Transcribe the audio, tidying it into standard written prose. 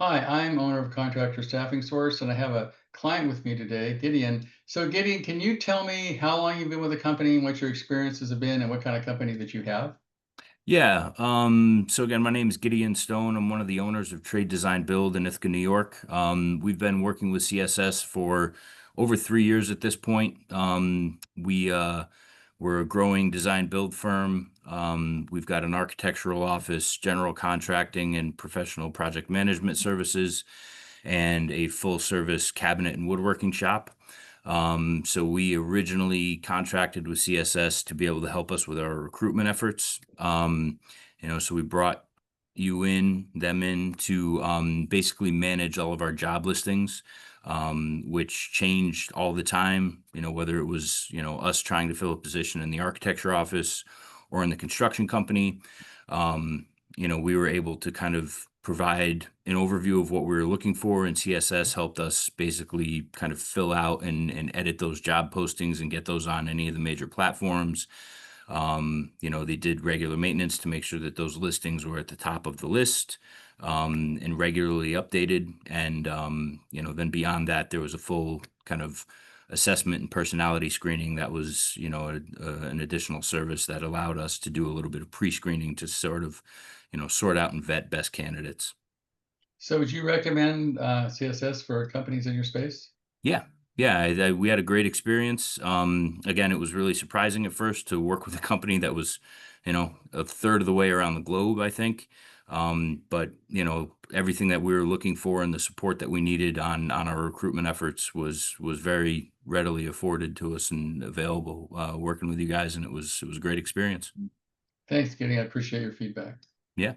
Hi, I'm owner of Contractor Staffing Source, and I have a client with me today, Gideon. So, Gideon, can you tell me how long you've been with the company and what your experiences have been and what kind of company that you have? Yeah. So again, my name is Gideon Stone. I'm one of the owners of Trade Design Build in Ithaca, New York. We've been working with CSS for over 3 years at this point. We're a growing design build firm. We've got an architectural office, general contracting and professional project management services, and a full service cabinet and woodworking shop. So we originally contracted with CSS to be able to help us with our recruitment efforts. So we brought them in to basically manage all of our job listings, which changed all the time. Whether it was, us trying to fill a position in the architecture office or in the construction company. We were able to kind of provide an overview of what we were looking for, and CSS helped us basically kind of fill out and edit those job postings and get those on any of the major platforms. They did regular maintenance to make sure that those listings were at the top of the list, and regularly updated. And, then beyond that, there was a full kind of assessment and personality screening that was, an additional service that allowed us to do a little bit of pre-screening to sort of, sort out and vet best candidates. So, would you recommend CSS for companies in your space? Yeah. Yeah, we had a great experience. Again, it was really surprising at first to work with a company that was, a third of the way around the globe, I think. But everything that we were looking for and the support that we needed on our recruitment efforts was very readily afforded to us and available working with you guys, and it was a great experience. Thanks, Gideon. I appreciate your feedback. Yeah.